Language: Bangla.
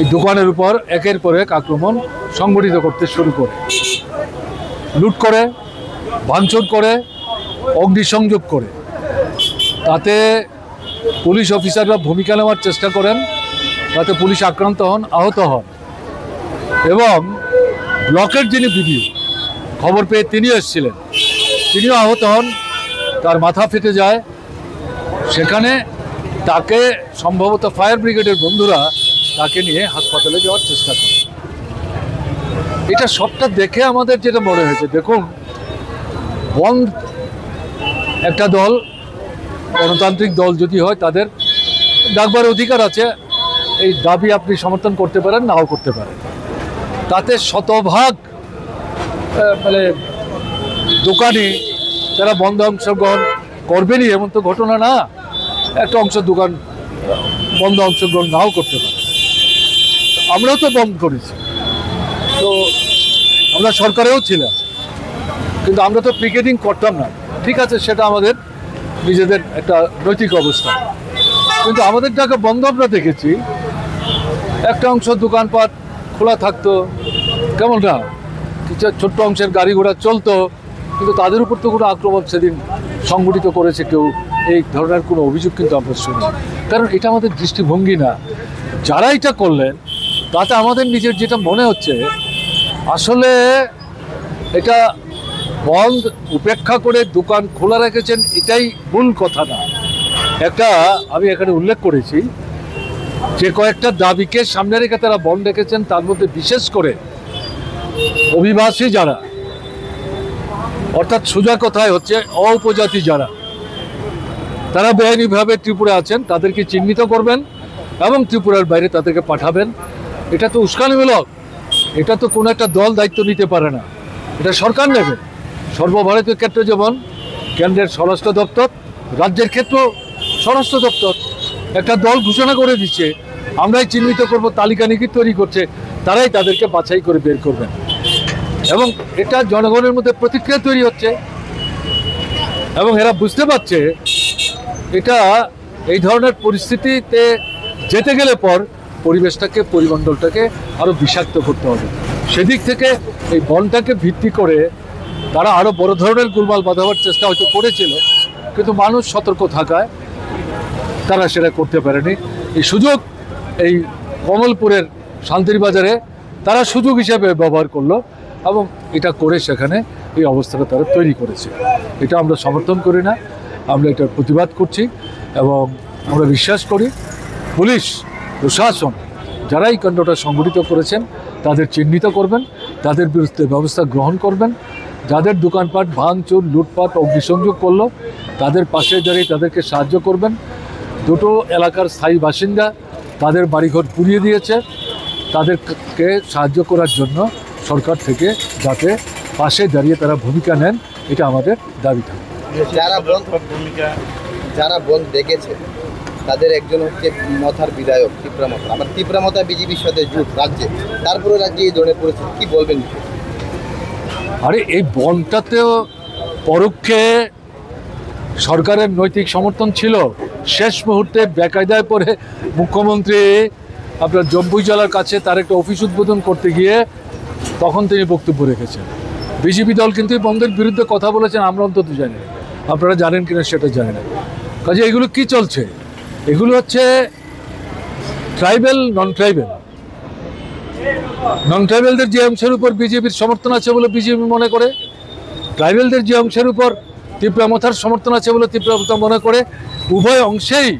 এই দোকানের উপর একের পর এক আক্রমণ সংগঠিত করতে শুরু করে, লুট করে, ভাঙচুর করে, অগ্নিসংযোগ করে। তাতে পুলিশ অফিসাররা ভূমিকা নেওয়ার চেষ্টা করেন, তাতে পুলিশ আক্রান্ত হন, আহত হন। এবং ব্লকের যিনি বিডিও খবর পেয়ে তিনি এসেছিলেন, তিনিও আহত হন, তার মাথা ফেটে যায়। সেখানে তাকে সম্ভবত ফায়ার ব্রিগেডের বন্ধুরা তাকে নিয়ে হাসপাতালে যাওয়ার চেষ্টা করে। এটা সবটা দেখে আমাদের যেটা মনে হয়েছে, দেখুন বন্ধ একটা দল, গণতান্ত্রিক দল যদি হয় তাদের ডাকবার অধিকার আছে, এই দাবি আপনি সমর্থন করতে পারেন, নাও করতে পারেন। তাতে শতভাগ মানে দোকানি তারা বন্ধ অংশগ্রহণ করবেনই এমন তো ঘটনা না। একটা অংশ দোকান বন্ধ অংশগ্রহণ নাও করতে পারে। আমরাও তো বন্ধ করেছি, তো আমরা সরকারেও ছিলাম, কিন্তু আমরা তো পিকেটিং করতাম না। ঠিক আছে, সেটা আমাদের নিজেদের একটা নৈতিক অবস্থা, কিন্তু আমাদের টাকা বন্ধ আমরা দেখেছি। একটা অংশ দোকানপাট খোলা থাকতো, কেমন না, কিছু ছোট্ট অংশের গাড়ি ঘোড়া চলতো, কিন্তু তাদের উপর তো কোনো আক্রমণ সেদিন সংগঠিত করেছে কেউ, এই ধরনের কোনো অভিযোগ কিন্তু আমরা শুনি। কারণ এটা আমাদের দৃষ্টিভঙ্গি না। যারা এটা করলেন তাতে আমাদের নিজের যেটা মনে হচ্ছে, আসলে এটা বন্ধ উপেক্ষা করে দোকান খোলা রেখেছেন, এটাই মূল কথা না। একটা আমি এখানে উল্লেখ করেছি যে কয়েকটা দাবিকে সামনে রেখে তারা বন্ধ রেখেছেন, তার মধ্যে বিশেষ করে অভিবাসী যারা, অর্থাৎ সোজা কথায় হচ্ছে উপজাতি যারা, তারা বেআইনিভাবে ত্রিপুরা আছেন তাদেরকে চিহ্নিত করবেন এবং ত্রিপুরার বাইরে তাদেরকে পাঠাবেন। এটা তো উস্কানিমূলক, এটা তো কোনো একটা দল দায়িত্ব নিতে পারে না, এটা সরকার নেবে। সর্বভারতীয় ক্ষেত্রে যেমন কেন্দ্রের স্বরাষ্ট্র দপ্তর, রাজ্যের ক্ষেত্রেও স্বরাষ্ট্র দপ্তর একটা দল ঘোষণা করে দিচ্ছে, আমরাই চিহ্নিত করব, তালিকা নিখি তৈরি করছে, তারাই তাদেরকে বাছাই করে বের করবেন। এবং এটা জনগণের মধ্যে প্রতিক্রিয়া তৈরি হচ্ছে এবং এরা বুঝতে পারছে এটা এই ধরনের পরিস্থিতিতে যেতে গেলে পর পরিবেশটাকে, পরিমণ্ডলটাকে আরও বিষাক্ত করতে হবে। সেদিক থেকে এই বনটাকে ভিত্তি করে তারা আরও বড় ধরনের গোলমাল বাঁধাবার চেষ্টা হয়তো করেছিল, কিন্তু মানুষ সতর্ক থাকায় তারা সেটা করতে পারেনি। এই সুযোগ এই কমলপুরের শান্তির বাজারে তারা সুযোগ হিসেবে ব্যবহার করলো এবং এটা করে সেখানে এই অবস্থাটা তারা তৈরি করেছে। এটা আমরা সমর্থন করি না, আমরা এটার প্রতিবাদ করছি এবং আমরা বিশ্বাস করি পুলিশ প্রশাসন যারা এই কাণ্ডটা সংগঠিত করেছেন তাদের চিহ্নিত করবেন, তাদের বিরুদ্ধে ব্যবস্থা গ্রহণ করবেন। যাদের দোকানপাট ভাঙচুর, লুটপাট, অগ্নিসংযোগ করলো তাদের পাশে দাঁড়িয়ে তাদেরকে সাহায্য করবেন। দুটো এলাকার স্থায়ী বাসিন্দা তাদের বাড়িঘর পুড়িয়ে দিয়েছে, তাদেরকে সাহায্য করার জন্য সরকার থেকে যাতে পাশে দাঁড়িয়ে তারা ভূমিকা নেন, এটা আমাদের দাবি থাকে। যারা বন্ধ দেখেছে তাদের একজন হচ্ছে মথার বিধায়ক তিপ্রামথা, আবার তিপ্রামথা বিজেপির সাথে জোট রাজ্যে, তারপরে রাজ্যে এই ধরনের পরিস্থিতি, কি বলবেন? আরে এই বনটাতেও পরোক্ষে সরকারের নৈতিক সমর্থন ছিল। শেষ মুহূর্তে বেকায়দায় পড়ে মুখ্যমন্ত্রী আপনার জম্বুই জেলার কাছে তার একটা অফিস উদ্বোধন করতে গিয়ে তখন তিনি বক্তব্য রেখেছেন। বিজেপি দল কিন্তু বন্ধের বিরুদ্ধে কথা বলেছেন, আমরা অন্তত জানি না, আপনারা জানেন কিনা সেটা জানি না। কাজে এগুলো কি চলছে? এগুলো হচ্ছে ট্রাইবেল নন ট্রাইবেলদের যে অংশের উপর বিজেপির সমর্থন আছে বলে বিজেপি মনে করে, ট্রাইবেলদের যে অংশের উপর তিপ্রামথার সমর্থন আছে বলে তিপ্রামথা মনে করে, উভয় অংশেই